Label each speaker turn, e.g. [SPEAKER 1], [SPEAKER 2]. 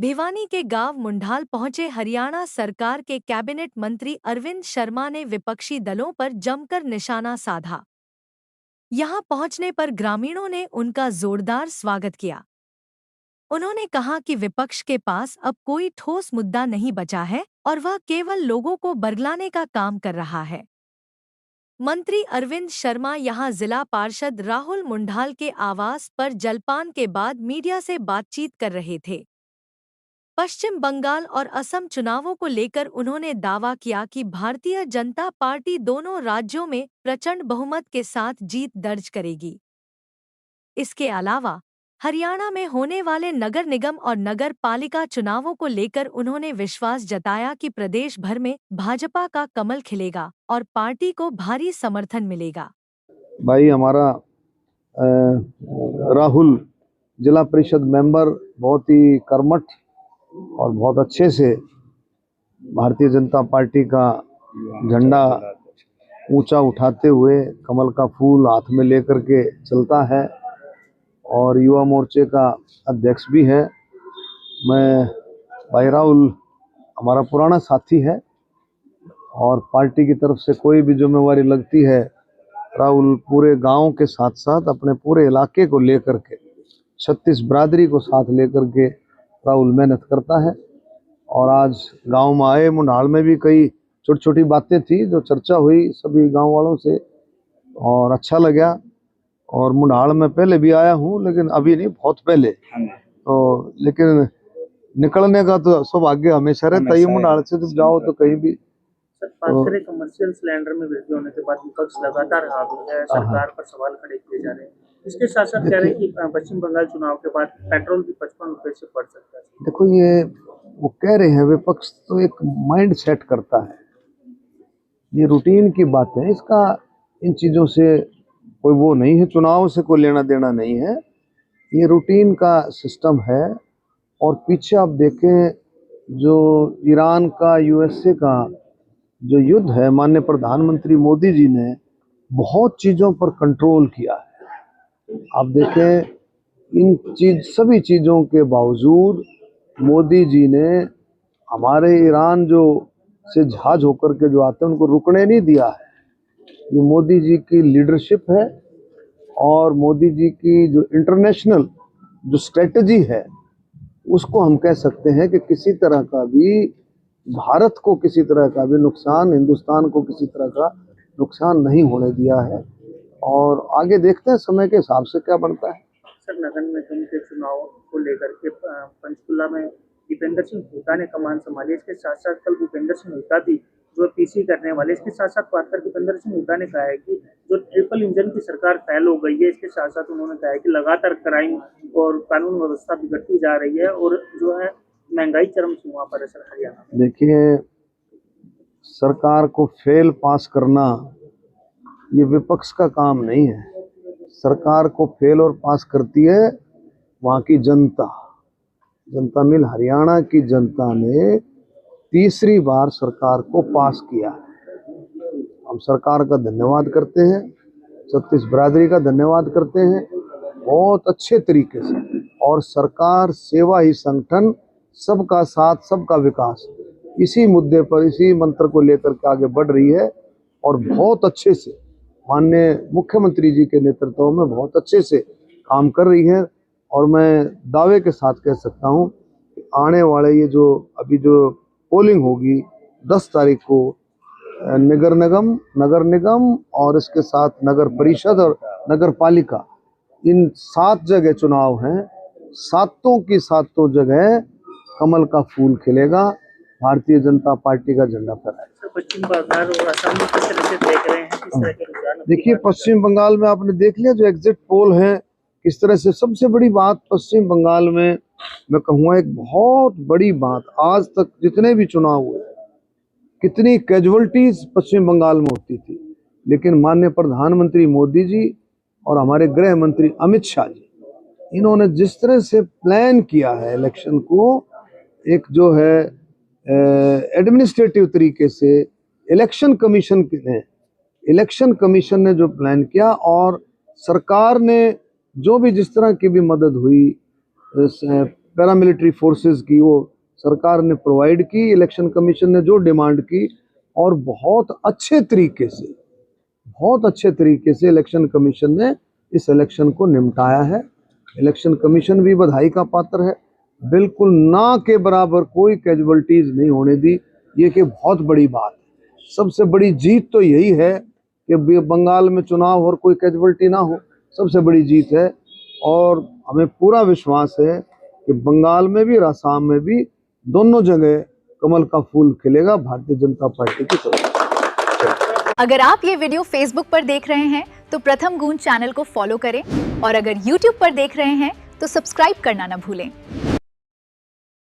[SPEAKER 1] भिवानी के गांव मुंढाल पहुंचे हरियाणा सरकार के कैबिनेट मंत्री अरविंद शर्मा ने विपक्षी दलों पर जमकर निशाना साधा। यहां पहुंचने पर ग्रामीणों ने उनका जोरदार स्वागत किया। उन्होंने कहा कि विपक्ष के पास अब कोई ठोस मुद्दा नहीं बचा है और वह केवल लोगों को बरगलाने का काम कर रहा है। मंत्री अरविंद शर्मा यहां जिला पार्षद राहुल मुंढाल के आवास पर जलपान के बाद मीडिया से बातचीत कर रहे थे। पश्चिम बंगाल और असम चुनावों को लेकर उन्होंने दावा किया कि भारतीय जनता पार्टी दोनों राज्यों में प्रचंड बहुमत के साथ जीत दर्ज करेगी। इसके अलावा हरियाणा में होने वाले नगर निगम और नगर पालिका चुनावों को लेकर उन्होंने विश्वास जताया कि प्रदेश भर में भाजपा का कमल खिलेगा और पार्टी को भारी समर्थन मिलेगा।
[SPEAKER 2] भाई हमारा राहुल जिला परिषद मेंबर बहुत ही कर्मठ और बहुत अच्छे से भारतीय जनता पार्टी का झंडा ऊंचा उठाते हुए कमल का फूल हाथ में लेकर के चलता है और युवा मोर्चे का अध्यक्ष भी है। मैं भाई राहुल हमारा पुराना साथी है और पार्टी की तरफ से कोई भी जिम्मेवारी लगती है राहुल पूरे गांव के साथ साथ अपने पूरे इलाके को लेकर के 36 बिरादरी को साथ लेकर के राहुल मेहनत करता है। और आज गांव में आए, मुंढाल में भी कई छोटी छोटी बातें थी जो चर्चा हुई सभी गांव वालों से और अच्छा लगा। और मुंढाल में पहले भी आया हूं लेकिन अभी नहीं, बहुत पहले। तो लेकिन निकलने का तो सौभाग्य हमेशा रहता है। मुंढाल से जब जाओ तो कहीं भी
[SPEAKER 3] कमर्शियल सिलेंडर में वृद्धि होने के बाद विपक्ष लगातार हावी है, सरकार पर सवाल खड़े किए जा रहे हैं। इसके साथ साथ कह रहे हैं कि पश्चिम बंगाल चुनाव के बाद पेट्रोल भी 55 रुपए से बढ़ सकता है।
[SPEAKER 2] देखो, ये वो कह रहे हैं, विपक्ष तो एक माइंड सेट करता है, ये रूटीन की बात है, इसका इन चीजों से कोई वो नहीं है, चुनाव से कोई लेना देना नहीं है, ये रूटीन का सिस्टम है। और पीछे आप देखें जो ईरान का यूएसए का जो युद्ध है, माननीय प्रधानमंत्री मोदी जी ने बहुत चीजों पर कंट्रोल किया है। आप देखें इन सभी चीजों के बावजूद मोदी जी ने हमारे ईरान जो से जहाज होकर के जो आते हैं उनको रुकने नहीं दिया है। ये मोदी जी की लीडरशिप है और मोदी जी की जो इंटरनेशनल जो स्ट्रेटजी है उसको हम कह सकते हैं कि किसी तरह का भी भारत को किसी तरह का भी नुकसान, हिंदुस्तान को किसी तरह का नुकसान नहीं होने दिया है। और आगे देखते हैं समय के हिसाब से क्या बनता है।
[SPEAKER 3] सर, नगर निगम के चुनाव को लेकर के पंचकुला में दीपेंद्र सिंह हुड्डा ने कमान संभाली। इसके साथ साथ कल भूपेंद्र सिंह हुड्डा भी जो पीसी करने वाले, इसके साथ साथ बात करके भूपेंद्र सिंह हुड्डा ने कहा है कि जो ट्रिपल इंजन की सरकार फैल हो गई है। इसके साथ साथ उन्होंने कहा है कि लगातार क्राइम और कानून व्यवस्था बिगड़ती जा रही है और जो है महंगाई चरम सीमा पर है। सर, हरियाणा
[SPEAKER 2] देखिए, सरकार को फेल पास करना ये विपक्ष का काम नहीं है। सरकार को फेल और पास करती है वहाँ की जनता। जनता मिल हरियाणा की जनता ने तीसरी बार सरकार को पास किया है। हम सरकार का धन्यवाद करते हैं, 36 बिरादरी का धन्यवाद करते हैं बहुत अच्छे तरीके से। और सरकार सेवा ही संगठन, सबका साथ सबका विकास, इसी मुद्दे पर इसी मंत्र को लेकर के आगे बढ़ रही है और बहुत अच्छे से माननीय मुख्यमंत्री जी के नेतृत्व में बहुत अच्छे से काम कर रही है। और मैं दावे के साथ कह सकता हूं कि आने वाले ये जो अभी जो पोलिंग होगी 10 तारीख को नगर निगम और इसके साथ नगर परिषद और नगर पालिका, इन 7 जगह चुनाव हैं। सातों की सातों जगह कमल का फूल खिलेगा, भारतीय जनता पार्टी का झंडा फहराएगा।
[SPEAKER 3] पश्चिम बंगाल और असम में किस तरह से देख रहे हैं, किस तरह के रुझान?
[SPEAKER 2] देखिए, पश्चिम बंगाल में आपने देख लिया जो एग्जिट पोल है किस तरह से। सबसे बड़ी बात पश्चिम बंगाल में मैं कहूँगा, एक बहुत बड़ी बात, आज तक जितने भी चुनाव हुए कितनी कैजुअलिटीज पश्चिम बंगाल में होती थी, लेकिन माननीय प्रधानमंत्री मोदी जी और हमारे गृह मंत्री अमित शाह जी, इन्होंने जिस तरह से प्लान किया है इलेक्शन को, एक जो है एडमिनिस्ट्रेटिव तरीके से इलेक्शन कमीशन ने जो प्लान किया और सरकार ने जो भी जिस तरह की भी मदद हुई पैरामिलिट्री फोर्सेस की वो सरकार ने प्रोवाइड की, इलेक्शन कमीशन ने जो डिमांड की, और बहुत अच्छे तरीके से इलेक्शन कमीशन ने इस इलेक्शन को निपटाया है। इलेक्शन कमीशन भी बधाई का पात्र है। बिल्कुल ना के बराबर कोई कैजुअलिटीज नहीं होने दी, ये कि बहुत बड़ी बात है। सबसे बड़ी जीत तो यही है कि बंगाल में चुनाव और कोई कैजुअलिटी ना हो, सबसे बड़ी जीत है। और हमें पूरा विश्वास है कि बंगाल में भी और असम में भी दोनों जगह कमल का फूल खिलेगा भारतीय जनता पार्टी की तरफ।
[SPEAKER 4] अगर आप ये वीडियो फेसबुक पर देख रहे हैं तो प्रथम गूंज चैनल को फॉलो करें और अगर यूट्यूब पर देख रहे हैं तो सब्सक्राइब करना न भूलें।